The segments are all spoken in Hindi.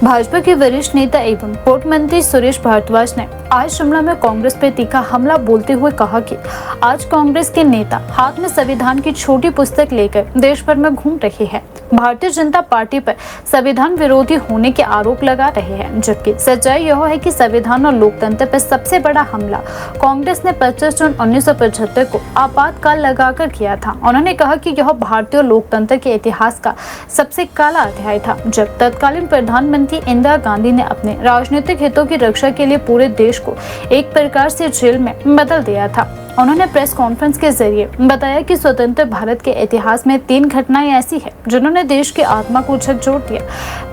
भाजपा के वरिष्ठ नेता एवं पूर्व मंत्री सुरेश भारद्वाज ने आज शिमला में कांग्रेस पर तीखा हमला बोलते हुए कहा कि आज कांग्रेस के नेता हाथ में संविधान की छोटी पुस्तक लेकर देश भर में घूम रहे हैं, भारतीय जनता पार्टी पर संविधान विरोधी होने के आरोप लगा रहे हैं, जबकि सच्चाई यह है कि संविधान और लोकतंत्र पर सबसे बड़ा हमला कांग्रेस ने 25 जून 1975 को आपातकाल लगाकर किया था। उन्होंने कहा कि यह भारतीय लोकतंत्र के इतिहास का सबसे काला अध्याय था, जब तत्कालीन प्रधानमंत्री इंदिरा गांधी ने अपने राजनीतिक हितों की रक्षा के लिए पूरे देश को एक प्रकार से जेल में बदल दिया था। उन्होंने प्रेस कॉन्फ्रेंस के जरिए बताया कि स्वतंत्र भारत के इतिहास में 3 घटनाएं ऐसी हैं जिन्होंने देश की आत्मा को झकझोर दिया।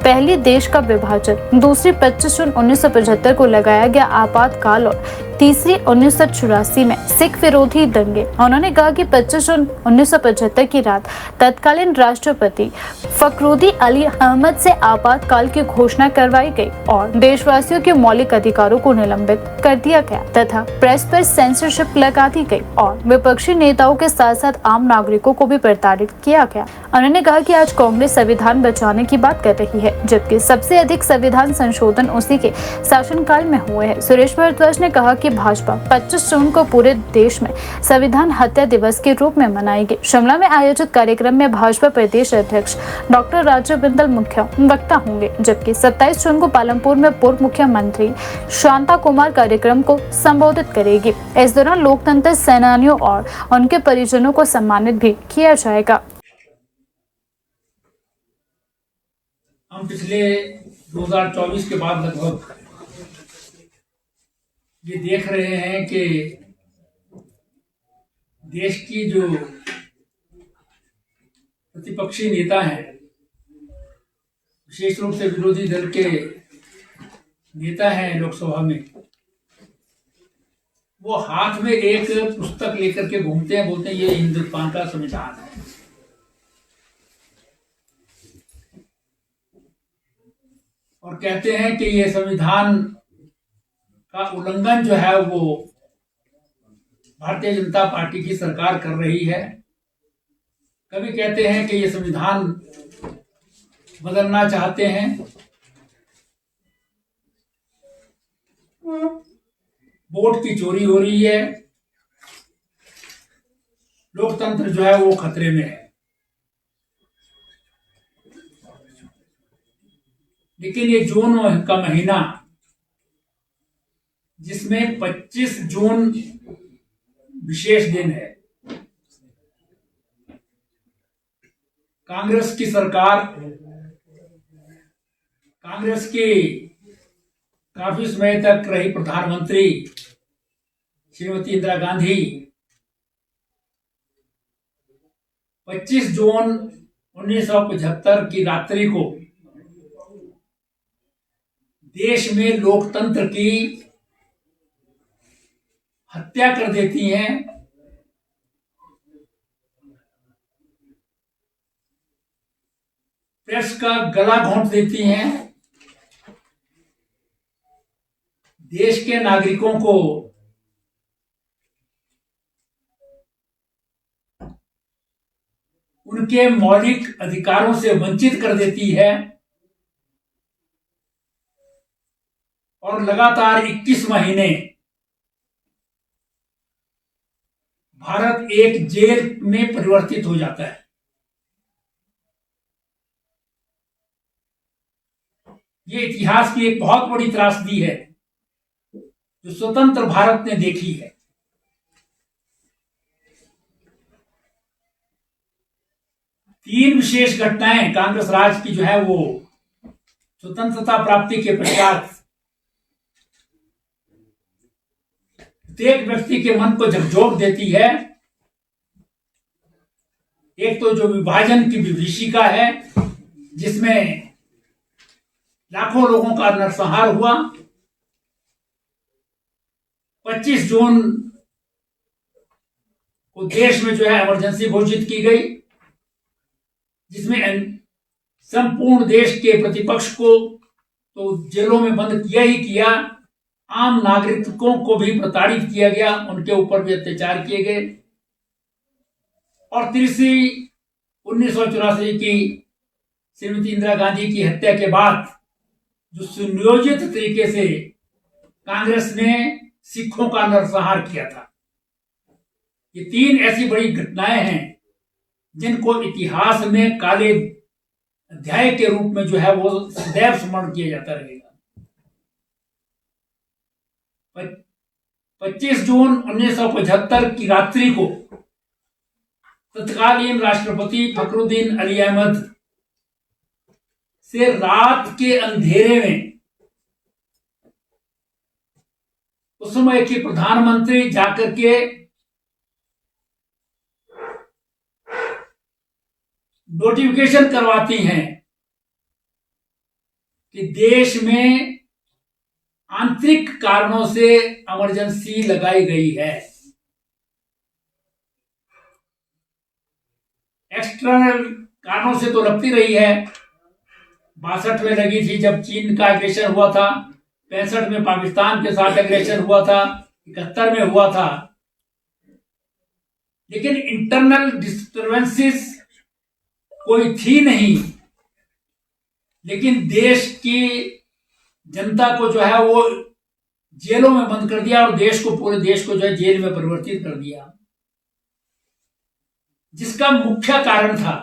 पहली, देश का विभाजन, दूसरी 25 जून 1975 को लगाया गया आपातकाल और तीसरी 1984 में सिख विरोधी दंगे। उन्होंने कहा कि 25 जून 1975 की रात तत्कालीन राष्ट्रपति फखरुद्दीन अली अहमद से आपातकाल की घोषणा करवाई गई और देशवासियों के मौलिक अधिकारों को निलंबित कर दिया गया तथा प्रेस पर सेंसरशिप लगा दी गई और विपक्षी नेताओं के साथ साथ आम नागरिकों को भी प्रताड़ित किया गया। उन्होंने कहा कि आज कांग्रेस संविधान बचाने की बात कर रही है, जबकि सबसे अधिक संविधान संशोधन उसी के शासनकाल में हुए हैं। सुरेश भारद्वाज ने कहा कि भाजपा 25 जून को पूरे देश में संविधान हत्या दिवस के रूप में मनाएगी। शिमला में आयोजित कार्यक्रम में भाजपा प्रदेश अध्यक्ष डॉक्टर राजीव बिंदल मुख्य वक्ता होंगे, जबकि 27 जून को पालमपुर में पूर्व मुख्यमंत्री शांता कुमार कार्यक्रम को संबोधित करेगी। इस दौरान लोकतंत्र सेनानियों और उनके परिजनों को सम्मानित भी किया जाएगा। हम पिछले 2024 के बाद लगभग ये देख रहे हैं कि देश की जो प्रतिपक्षी नेता हैं, विशेष रूप से विरोधी दल के नेता हैं लोकसभा में, वो हाथ में एक पुस्तक लेकर के घूमते हैं, बोलते हैं ये हिंदुस्तान का संविधान है। और कहते हैं कि ये संविधान का उल्लंघन जो है वो भारतीय जनता पार्टी की सरकार कर रही है। कभी कहते हैं कि ये संविधान बदलना चाहते हैं। वोट की चोरी हो रही है, लोकतंत्र जो है वो खतरे में है। लेकिन ये जून का महीना, जिसमें 25 जून विशेष दिन है, कांग्रेस की सरकार, कांग्रेस की काफी समय तक रही प्रधानमंत्री श्रीमती इंदिरा गांधी 25 जून 1975 की रात्रि को देश में लोकतंत्र की हत्या कर देती हैं। प्रेस का गला घोंट देती हैं। देश के नागरिकों को उनके मौलिक अधिकारों से वंचित कर देती है और लगातार 21 महीने भारत एक जेल में परिवर्तित हो जाता है। ये इतिहास की एक बहुत बड़ी त्रासदी है जो स्वतंत्र भारत ने देखी है। तीन विशेष घटनाएं कांग्रेस राज की जो है वो स्वतंत्रता प्राप्ति के पश्चात प्रत्येक व्यक्ति के मन को झकझोर देती है। एक तो जो विभाजन की विभीषिका है, जिसमें लाखों लोगों का नरसंहार हुआ। 25 जून को देश में जो है इमरजेंसी घोषित की गई, जिसमें संपूर्ण देश के प्रतिपक्ष को तो जेलों में बंद किया ही किया, आम नागरिकों को भी प्रताड़ित किया गया, उनके ऊपर भी अत्याचार किए गए। और तीसरी 1984 की श्रीमती इंदिरा गांधी की हत्या के बाद जो सुनियोजित तरीके से कांग्रेस ने सिखों का नरसंहार किया था। ये 3 ऐसी बड़ी घटनाएं हैं जिनको इतिहास में काले अध्याय के रूप में जो है वो सदैव स्मरण किया जाता रहेगा। 25 जून 1975 की रात्रि को तत्कालीन राष्ट्रपति फखरुद्दीन अली अहमद से रात के अंधेरे में उस समय की प्रधानमंत्री जाकर के नोटिफिकेशन करवाती हैं कि देश में आंतरिक कारणों से इमरजेंसी लगाई गई है। एक्सटर्नल कारणों से तो लगती रही है। 62 में लगी थी जब चीन का एग्रेशन हुआ था, 65 में पाकिस्तान के साथ एग्रेशन हुआ था, 71 में हुआ था। लेकिन इंटरनल डिस्टर्बेंसेस कोई थी नहीं, लेकिन देश की जनता को जो है वो जेलों में बंद कर दिया और पूरे देश को जो है जेल में परिवर्तित कर दिया, जिसका मुख्य कारण था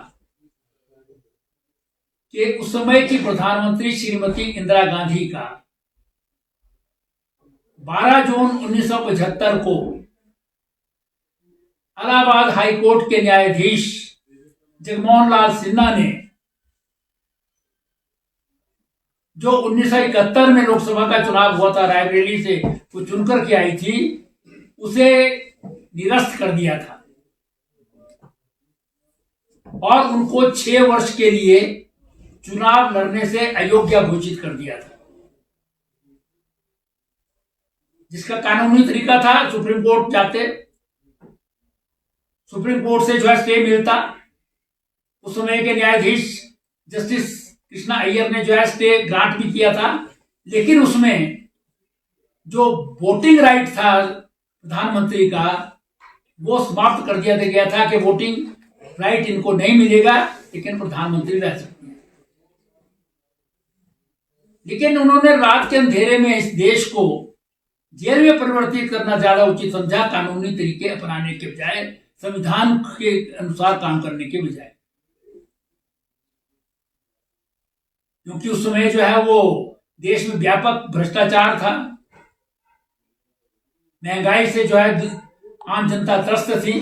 कि उस समय की प्रधानमंत्री श्रीमती इंदिरा गांधी का 12 जून 1975 को इलाहाबाद हाई कोर्ट के न्यायाधीश जगमोहन लाल सिन्हा ने जो 1971 में लोकसभा का चुनाव हुआ था, रायबरेली से वो चुनकर के आई थी, उसे निरस्त कर दिया था और उनको 6 वर्ष के लिए चुनाव लड़ने से अयोग्य घोषित कर दिया था। जिसका कानूनी तरीका था सुप्रीम कोर्ट जाते, सुप्रीम कोर्ट से जो है स्टे मिलता। उस समय के न्यायाधीश जस्टिस कृष्णा अय्यर ने जो है स्टे ग्रांट भी किया था, लेकिन उसमें जो वोटिंग राइट था प्रधानमंत्री का वो समाप्त कर दिया गया था कि वोटिंग राइट इनको नहीं मिलेगा, लेकिन प्रधानमंत्री रह सकते हैं। लेकिन उन्होंने रात के अंधेरे में इस देश को जेल में परिवर्तित करना ज्यादा उचित समझा, कानूनी तरीके अपनाने के बजाय, संविधान के अनुसार काम करने के बजाय। क्योंकि उस समय जो है वो देश में व्यापक भ्रष्टाचार था, महंगाई से जो है आम जनता त्रस्त थी